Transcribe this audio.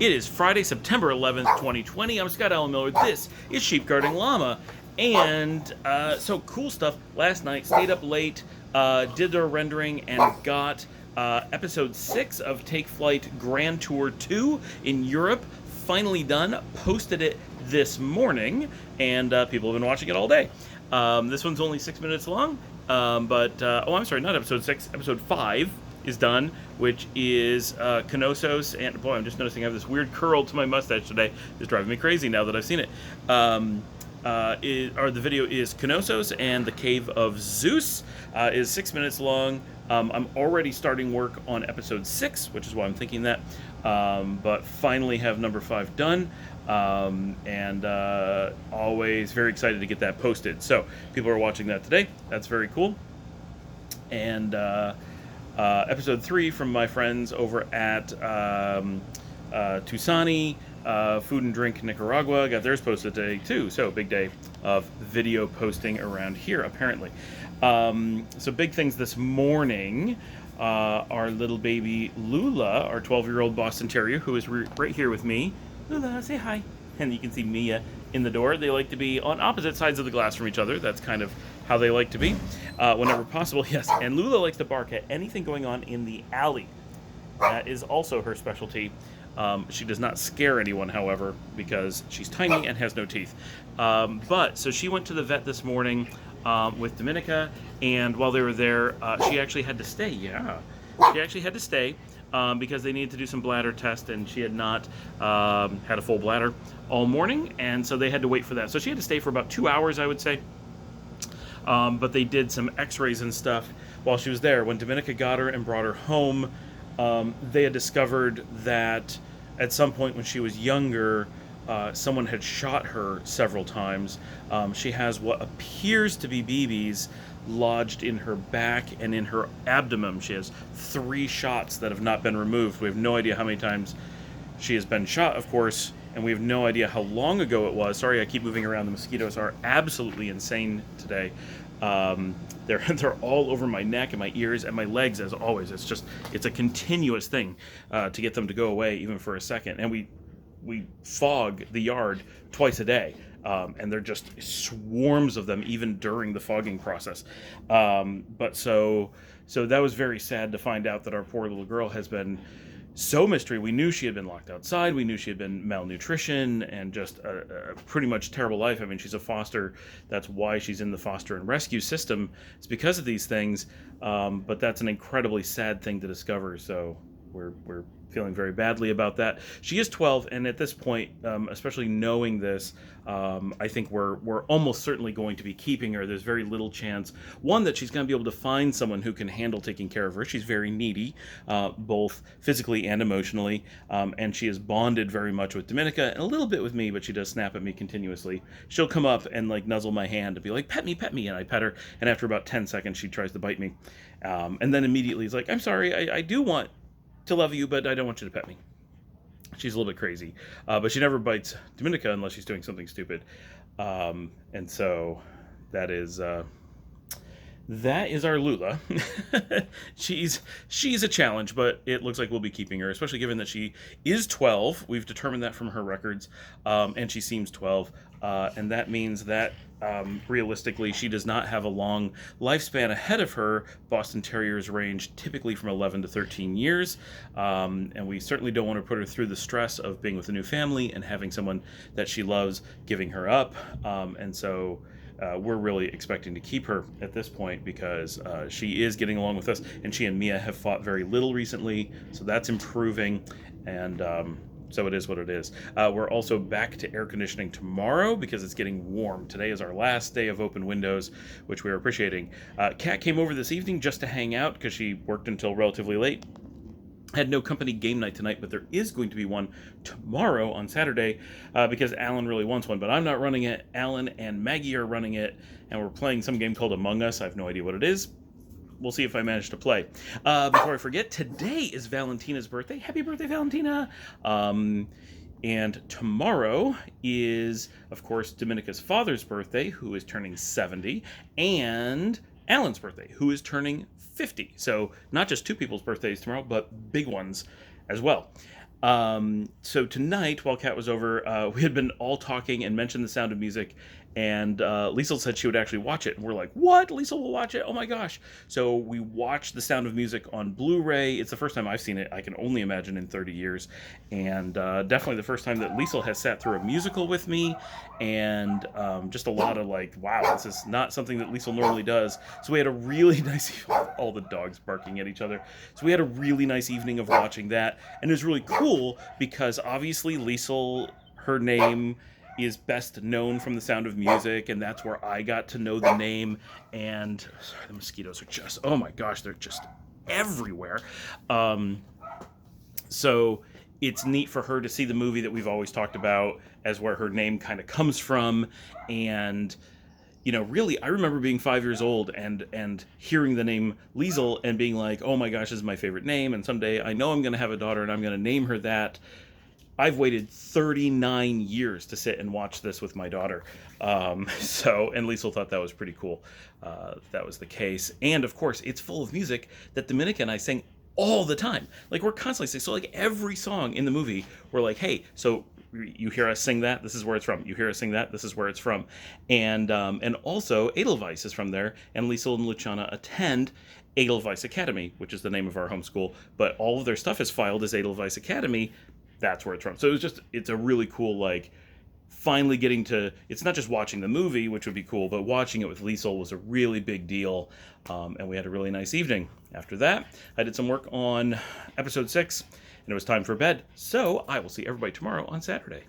It is Friday, September 11th, 2020. I'm Scott Allen Miller. This is Sheep Guarding Llama. And so cool stuff. Last night, stayed up late, did their rendering, and got episode 6 of Take Flight Grand Tour 2 in Europe. Finally done. Posted it this morning, and people have been watching it all day. This one's only 6 minutes long, I'm sorry, not episode 6, episode 5 is done, which is Knossos, and boy, I'm just noticing I have this weird curl to my mustache today. It's driving me crazy now that I've seen it. The video is Knossos and the Cave of Zeus. Is 6 minutes long. I'm already starting work on episode 6, which is why I'm thinking that. But finally have number 5 done. Always very excited to get that posted. So people are watching that today. That's very cool. And episode 3 from my friends over at Tusani Food and Drink Nicaragua got theirs posted today too. So big day of video posting around here apparently. So big things this morning. Our little baby Lula, our 12-year-old Boston Terrier, who is right here with me. Lula, say hi. And you can see Mia in the door. They like to be on opposite sides of the glass from each other. That's kind of how they like to be whenever possible. Yes, and Lula likes to bark at anything going on in the alley. That is also her specialty. She does not scare anyone, however, because she's tiny and has no teeth. So she went to the vet this morning with Dominica, and while they were there, she actually had to stay. Yeah, she actually had to stay because they needed to do some bladder test, and she had not had a full bladder all morning, and so they had to wait for that. So she had to stay for about 2 hours, I would say. But they did some x-rays and stuff while she was there. When Dominica got her and brought her home, they had discovered that at some point when she was younger, someone had shot her several times. She has what appears to be BBs lodged in her back and in her abdomen. She has 3 shots that have not been removed. We have no idea how many times she has been shot, of course, and we have no idea how long ago it was. Sorry, I keep moving around. The mosquitoes are absolutely insane today. They're all over my neck and my ears and my legs, as always. It's a continuous thing to get them to go away even for a second. And we fog the yard twice a day, and they're just swarms of them even during the fogging process. So that was very sad to find out that our poor little girl has been so mystery. We knew she had been locked outside. We knew she had been malnutrition and just a pretty much terrible life. I mean, she's a foster. That's why she's in the foster and rescue system. It's because of these things. But that's an incredibly sad thing to discover. So we're feeling very badly about that. She is 12, and at this point, especially knowing this, I think we're almost certainly going to be keeping her. There's very little chance, one, that she's going to be able to find someone who can handle taking care of her. She's very needy, both physically and emotionally, and she is bonded very much with Dominica and a little bit with me, but she does snap at me continuously. She'll come up and like nuzzle my hand and be like, pet me, and I pet her, and after about 10 seconds, she tries to bite me, and then immediately is like, I'm sorry, I do want to love you, but I don't want you to pet me. She's a little bit crazy, but she never bites Dominica unless she's doing something stupid, and so that is our Lula. she's a challenge, but it looks like we'll be keeping her, especially given that she is 12. We've determined that from her records, and she seems 12, and that means that realistically, she does not have a long lifespan ahead of her. Boston Terriers range typically from 11 to 13 years, and we certainly don't want to put her through the stress of being with a new family and having someone that she loves giving her up, and so we're really expecting to keep her at this point because she is getting along with us, and she and Mia have fought very little recently, so that's improving, and so it is what it is. We're also back to air conditioning tomorrow because it's getting warm. Today is our last day of open windows, which we're appreciating. Kat came over this evening just to hang out because she worked until relatively late. Had no company game night tonight, but there is going to be one tomorrow on Saturday because Alan really wants one, but I'm not running it. Alan and Maggie are running it, and we're playing some game called Among Us. I have no idea what it is. We'll see if I manage to play. Before I forget, today is Valentina's birthday. Happy birthday, Valentina! And tomorrow is, of course, Dominica's father's birthday, who is turning 70, and Alan's birthday, who is turning 50. So not just two people's birthdays tomorrow, but big ones as well. So tonight, while Kat was over, we had been all talking and mentioned The Sound of Music, and Liesel said she would actually watch it. And we're like, what? Liesel will watch it? Oh my gosh. So we watched The Sound of Music on Blu-ray. It's the first time I've seen it, I can only imagine, in 30 years. And definitely the first time that Liesel has sat through a musical with me. And just a lot of like, wow, this is not something that Liesel normally does. So we had a really nice, all the dogs barking at each other. So we had a really nice evening of watching that. And it was really cool because obviously Liesel, her name is best known from The Sound of Music, and that's where I got to know the name. And sorry, the mosquitoes are just, oh my gosh, they're just everywhere. So it's neat for her to see the movie that we've always talked about as where her name kind of comes from. And really, I remember being 5 years old and hearing the name Liesel and being like, oh my gosh, this is my favorite name, and someday I know I'm going to have a daughter and I'm going to name her that. I've waited 39 years to sit and watch this with my daughter. And Liesel thought that was pretty cool. That was the case. And of course, it's full of music that Dominica and I sang all the time. Like, we're constantly singing. So like every song in the movie, we're like, hey, so you hear us sing that, this is where it's from. You hear us sing that, this is where it's from. And also Edelweiss is from there. And Liesel and Luciana attend Edelweiss Academy, which is the name of our homeschool. But all of their stuff is filed as Edelweiss Academy. That's where it's from. So it's a really cool, like, finally getting to, it's not just watching the movie, which would be cool, but watching it with Liesel was a really big deal. And we had a really nice evening. After that, I did some work on episode 6, and it was time for bed. So I will see everybody tomorrow on Saturday.